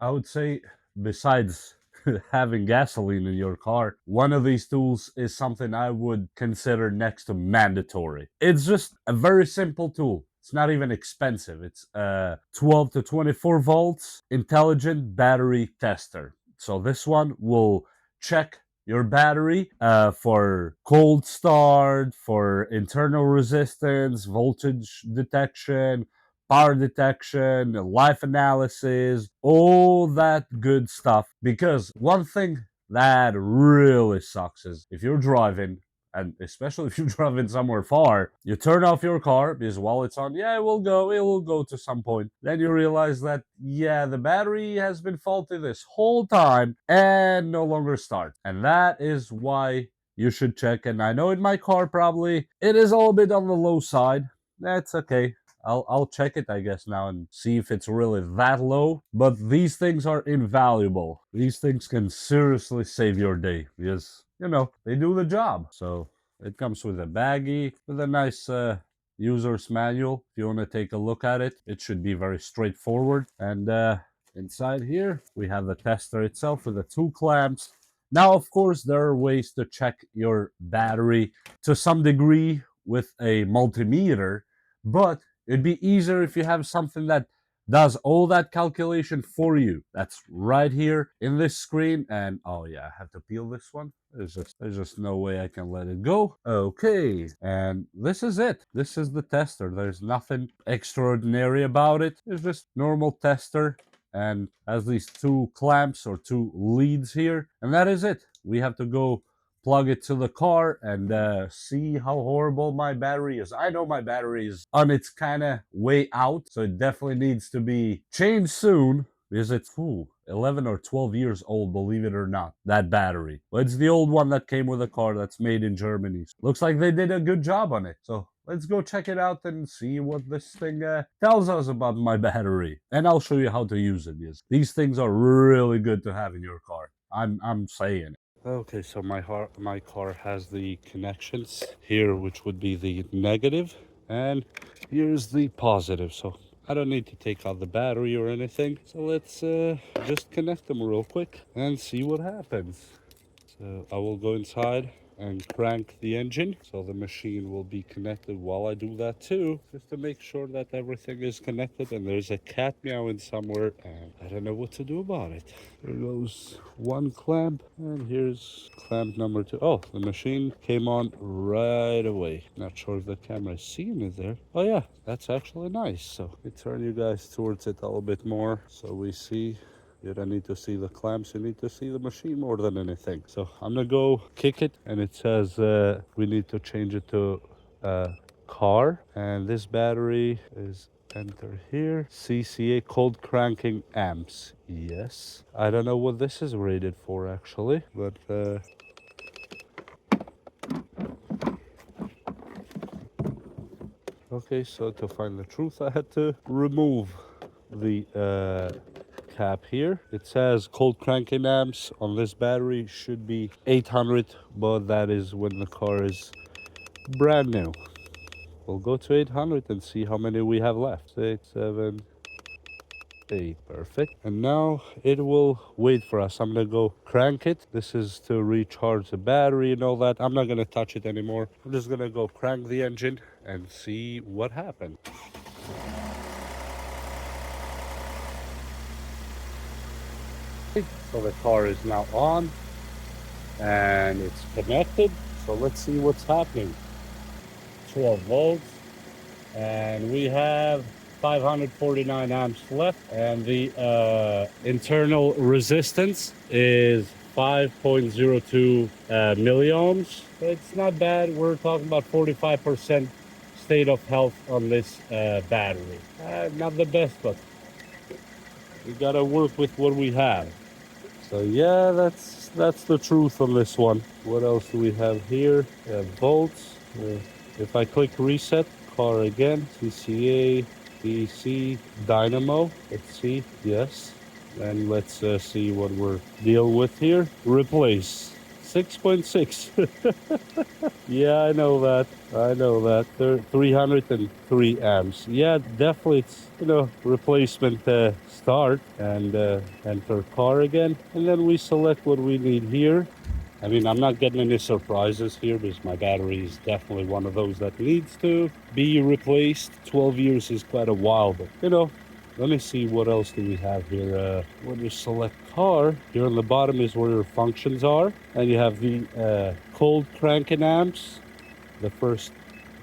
I would say, besides having gasoline in your car, one of these tools is something I would consider next to mandatory. It's just a very simple tool. It's not even expensive. It's a 12 to 24 volts intelligent battery tester. So this one will check your battery for cold start, for internal resistance, voltage detection, power detection, life analysis, all that good stuff. Because one thing that really sucks is if you're driving, and especially if you're driving somewhere far, you turn off your car because while it's on, yeah, it will go to some point. Then you realize that, yeah, the battery has been faulty this whole time and no longer start. And that is why you should check. And I know in my car, probably it is a little bit on the low side. That's okay. I'll check it, I guess, now and see if it's really that low. But these things are invaluable. These things can seriously save your day because, they do the job. So it comes with a baggie, with a nice user's manual. If you want to take a look at it, it should be very straightforward. And inside here, we have the tester itself with the two clamps. Now, of course, there are ways to check your battery to some degree with a multimeter, but it'd be easier if you have something that does all that calculation for you. That's right here in this screen. And oh yeah, I have to peel this one. There's just no way I can let it go. Okay, and this is it. This is the tester. There's nothing extraordinary about it. It's just normal tester and has these two clamps or two leads here, and that is it. We have to go plug it to the car and see how horrible my battery is. I know my battery is on its kind of way out, so it definitely needs to be changed soon because it's 11 or 12 years old, believe it or not, that battery. But it's the old one that came with the car that's made in Germany. Looks like they did a good job on it. So let's go check it out and see what this thing tells us about my battery. And I'll show you how to use it. Yes, these things are really good to have in your car. I'm saying. Okay, so my car has the connections here, which would be the negative, and here's the positive. So I don't need to take out the battery or anything. So let's just connect them real quick and see what happens. So I will go inside and crank the engine, so the machine will be connected while I do that too, just to make sure that everything is connected. And there's a cat meowing somewhere and I don't know what to do about it. There goes one clamp and here's clamp number two. Oh, the machine came on right away. Not sure if the camera is seeing it there. Oh yeah, that's actually nice. So let me turn you guys towards it a little bit more so we see. You don't need to see the clamps, you need to see the machine more than anything. So I'm gonna go kick it, and it says we need to change it to car. And this battery is enter here. CCA cold cranking amps. Yes. I don't know what this is rated for actually, but okay, so to find the truth, I had to remove the cap here. It says cold cranking amps on this battery should be 800, but that is when the car is brand new. We'll go to 800 and see how many we have left. 6, 7, 8. Perfect. And now it will wait for us. I'm gonna go crank it. This is to recharge the battery and all that. I'm not gonna touch it anymore. I'm just gonna go crank the engine and see what happens. So the car is now on and it's connected. So let's see what's happening. 12 volts, and we have 549 amps left, and the internal resistance is 5.02 milliohms. It's not bad. We're talking about 45% state of health on this battery. Not the best, but we gotta work with what we have. So yeah, that's the truth on this one. What else do we have here? Volts. If I click reset, car again, CCA, DC, dynamo. Let's see, yes. And let's see what we're dealing with here. Replace. 6.6. Yeah, I know that. I know that. They're 303 amps. Yeah, definitely. It's, replacement start and enter car again. And then we select what we need here. I mean, I'm not getting any surprises here because my battery is definitely one of those that needs to be replaced. 12 years is quite a while, but, let me see what else do we have here. When you select car, here on the bottom is where your functions are. And you have the cold cranking amps. The first,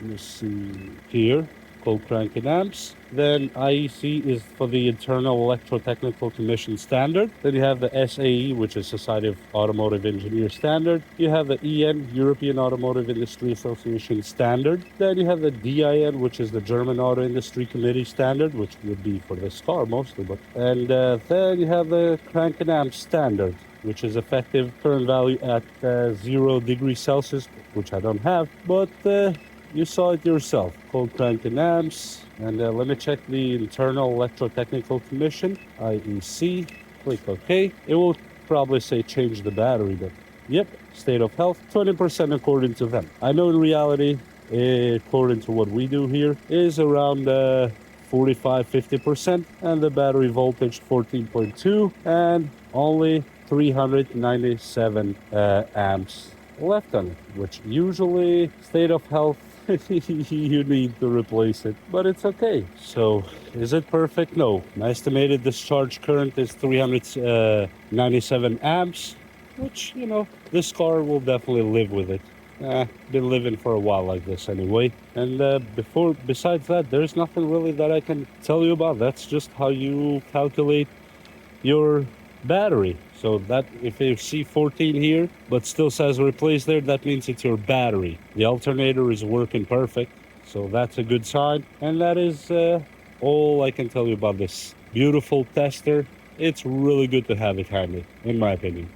let me see here, cold cranking amps. Then IEC is for the internal electrotechnical commission standard. Then you have the SAE, which is Society of Automotive Engineers standard. You have the EN, European Automotive Industry Association standard. Then you have the DIN, which is the German Auto Industry Committee standard, which would be for this car mostly. And then you have the cranking amp standard, which is effective current value at 0 degrees Celsius, which I don't have, but you saw it yourself. Cold cranking amps. And let me check the internal electrotechnical commission, IEC. Click OK. It will probably say change the battery, but yep, state of health, 20% according to them. I know in reality, according to what we do here, is around 45-50%, and the battery voltage 14.2, and only 397 amps left on it, which usually state of health you need to replace it, but it's okay. So is it perfect? No. My estimated discharge current is 397 amps, which, this car will definitely live with it. Been living for a while like this anyway. And besides that, there's nothing really that I can tell you about. That's just how you calculate your battery. So that if you see 14 here, but still says replace there, that means it's your battery. The alternator is working perfect, so that's a good sign. And that is all I can tell you about this beautiful tester. It's really good to have it handy, in my opinion.